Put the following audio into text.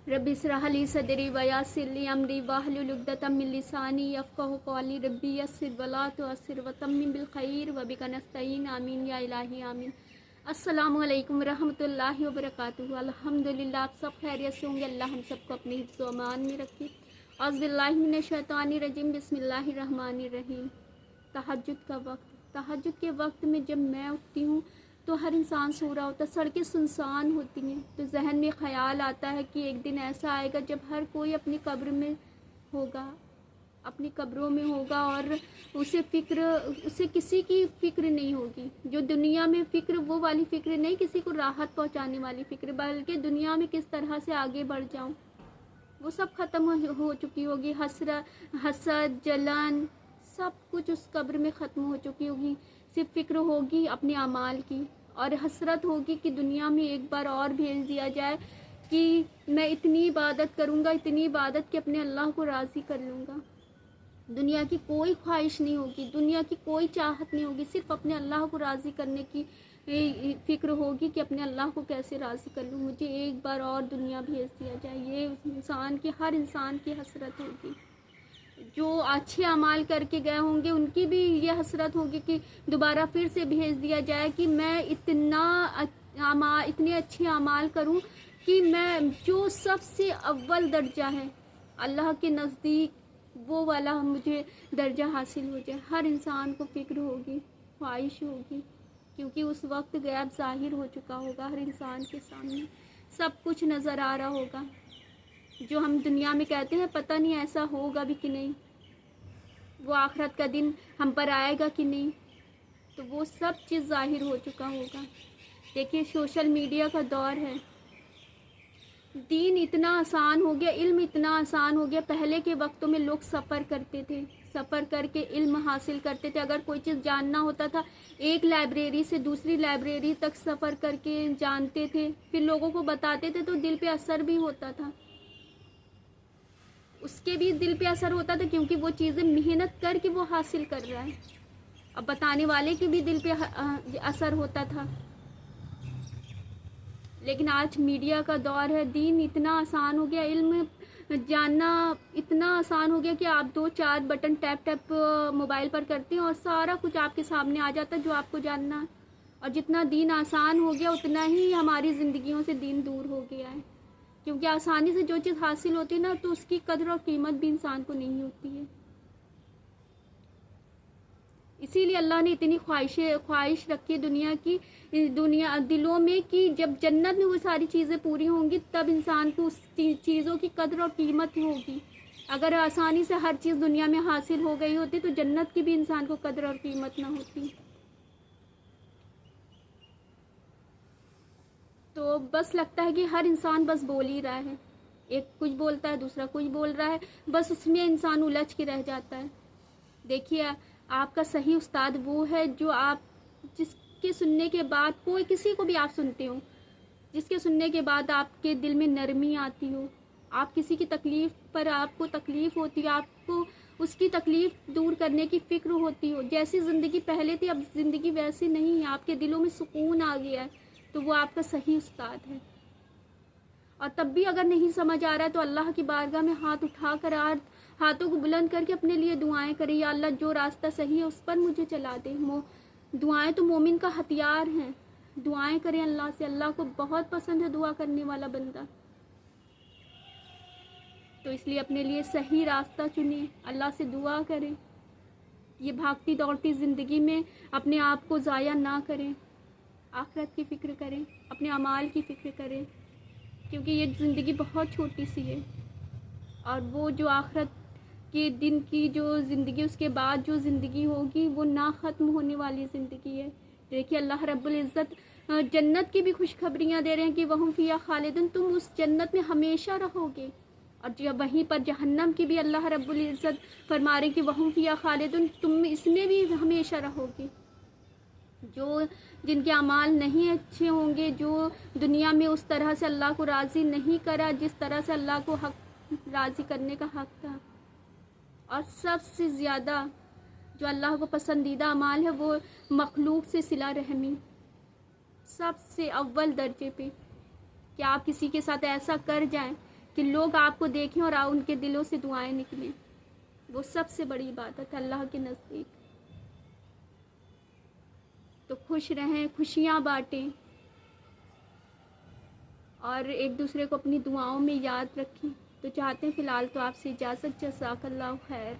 Rabbi इश्रह ली सदरी व यस्सिर ली अमरी वाहलुल उक़दतम मिन लिसानी यफ़क़हू क़ौली रब्बी यस्सिर वला तुअस्सिर व तम्मिम बिल खैर व बिका नस्तईन आमीन या इलाही आमीन। अस्सलामु अलैकुम रहमतुल्लाहि व बरकातुहू। अल्हम्दुलिल्लाह, आप सब खैरियत से होंगे। अल्लाह हम सबको अपने हिफ्ज़ व अमान में रखे। औज़ु बिल्लाहि मिनश शैतानिर रजीम, बिस्मिल्लाहिर रहमानिर रहीम। तहज्जुद का वक्त। तहज्जुद के वक्त में जब मैं उठती हूँ तो हर इंसान सो रहा होता, सड़कें सुनसान होती हैं, तो जहन में ख़याल आता है कि एक दिन ऐसा आएगा जब हर कोई अपनी कब्र में होगा, अपनी कब्रों में होगा और उसे किसी की फ़िक्र नहीं होगी। जो दुनिया में फ़िक्र, वो वाली फ़िक्र नहीं, किसी को राहत पहुंचाने वाली फ़िक्र, बल्कि दुनिया में किस तरह से आगे बढ़ जाऊं, वो सब ख़त्म हो चुकी होगी। हसद, जलन, सब कुछ उस कब्र में ख़त्म हो चुकी होगी। सिर्फ फ़िक्र होगी अपने अमाल की, और हसरत होगी कि दुनिया में एक बार और भेज दिया जाए कि मैं इतनी इबादत करूँगा, इतनी इबादत कि अपने अल्लाह को राज़ी कर लूँगा। दुनिया की कोई ख्वाहिश नहीं होगी, दुनिया की कोई चाहत नहीं होगी, सिर्फ अपने अल्लाह को राज़ी करने की फ़िक्र होगी कि अपने अल्लाह को कैसे राज़ी कर लूँ, मुझे एक बार और दुनिया भेज दिया जाए। ये हर इंसान की हसरत होगी। जो अच्छे अमाल करके गए होंगे उनकी भी ये हसरत होगी कि दोबारा फिर से भेज दिया जाए कि मैं इतने अच्छे अमाल करूं कि मैं जो सबसे अव्वल दर्जा है अल्लाह के नज़दीक, वो वाला मुझे दर्जा हासिल हो जाए। हर इंसान को फ़िक्र होगी, ख्वाहिश होगी, क्योंकि उस वक्त गैब ज़ाहिर हो चुका होगा। हर इंसान के सामने सब कुछ नज़र आ रहा होगा। जो हम दुनिया में कहते हैं पता नहीं ऐसा होगा भी कि नहीं, वो आखिरत का दिन हम पर आएगा कि नहीं, तो वो सब चीज़ ज़ाहिर हो चुका होगा। देखिए, सोशल मीडिया का दौर है, दीन इतना आसान हो गया, इल्म इतना आसान हो गया। पहले के वक्तों में लोग सफ़र करते थे, सफ़र करके इल्म हासिल करते थे। अगर कोई चीज़ जानना होता था, एक लाइब्रेरी से दूसरी लाइब्रेरी तक सफ़र करके जानते थे, फिर लोगों को बताते थे, तो दिल पे असर भी होता था। उसके भी दिल पे असर होता था क्योंकि वो चीज़ें मेहनत करके वो हासिल कर रहा है। अब बताने वाले के भी दिल पे असर होता था। लेकिन आज मीडिया का दौर है, दीन इतना आसान हो गया, इल्म जानना इतना आसान हो गया कि आप 2-4 बटन टैप मोबाइल पर करते हैं और सारा कुछ आपके सामने आ जाता है जो आपको जानना है। और जितना दीन आसान हो गया उतना ही हमारी ज़िंदगियों से दीन दूर हो गया है, क्योंकि आसानी से जो चीज़ हासिल होती है ना, तो उसकी कदर और कीमत भी इंसान को नहीं होती है। इसीलिए अल्लाह ने इतनी ख्वाहिश रखी दुनिया दिलों में कि जब जन्नत में वो सारी चीज़ें पूरी होंगी तब इंसान को उस चीज़ों की कदर और कीमत होगी। अगर आसानी से हर चीज़ दुनिया में हासिल हो गई होती तो जन्नत की भी इंसान को कदर और कीमत ना होती। तो बस लगता है कि हर इंसान बस बोल ही रहा है, एक कुछ बोलता है, दूसरा कुछ बोल रहा है, बस उसमें इंसान उलझ के रह जाता है। देखिए, आपका सही उस्ताद वो है जो जिसके सुनने के बाद, कोई किसी को भी आप सुनते हो, जिसके सुनने के बाद आपके दिल में नरमी आती हो, आप किसी की तकलीफ़ पर आपको तकलीफ़ होती है, आपको उसकी तकलीफ़ दूर करने की फ़िक्र होती हो। जैसी ज़िंदगी पहले थी अब ज़िंदगी वैसी नहीं है, आपके दिलों में सुकून आ गया है, तो वो आपका सही उस्ताद है। और तब भी अगर नहीं समझ आ रहा है तो अल्लाह की बारगाह में हाथ उठाकर हाथों को बुलंद करके अपने लिए दुआएं करें, या अल्लाह जो रास्ता सही है उस पर मुझे चला दे। दुआएं तो मोमिन का हथियार हैं। दुआएं करें अल्लाह से, अल्लाह को बहुत पसंद है दुआ करने वाला बंदा। तो इसलिए अपने लिए सही रास्ता चुनें, अल्लाह से दुआ करें। ये भागती दौड़ती ज़िंदगी में अपने आप को ज़ाया ना करें, आखिरत की फ़िक्र करें, अपने अमाल की फ़िक्र करें, क्योंकि ये ज़िंदगी बहुत छोटी सी है। और वो जो आखिरत के दिन की जो ज़िंदगी, उसके बाद जो ज़िंदगी होगी वो ना ख़त्म होने वाली ज़िंदगी है। देखिए, अल्लाह रब्बुल इज़्ज़त जन्नत की भी खुशखबरियाँ दे रहे हैं कि वहुम फ़ीहा खालिदून, तुम उस जन्नत में हमेशा रहोगे। और जब वहीं पर जहन्नम की भी अल्लाह रब्बुल इज़्ज़त फरमा रहे हैं कि वहुम फ़ीहा खालिदून, तुम इसमें भी हमेशा रहोगे। जिनके अमाल नहीं अच्छे होंगे, जो दुनिया में उस तरह से अल्लाह को राज़ी नहीं करा जिस तरह से अल्लाह को राज़ी करने का हक़ था। और सबसे ज़्यादा जो अल्लाह को पसंदीदा अमाल है वो मखलूक से सिला रहमी, सबसे अव्वल दर्जे पे, कि आप किसी के साथ ऐसा कर जाएं کہ لوگ آپ کو دیکھیں اور ان کے دلوں سے دعائیں نکلیں، وہ سب سے بڑی عبادت ہے اللہ کے نزدیک۔ تو خوش رہیں، خوشیاں بانٹیں اور ایک دوسرے کو اپنی دعاؤں میں یاد رکھیں۔ تو چاہتے ہیں فی الحال تو آپ سے اجازت، جزاک اللہ خیر۔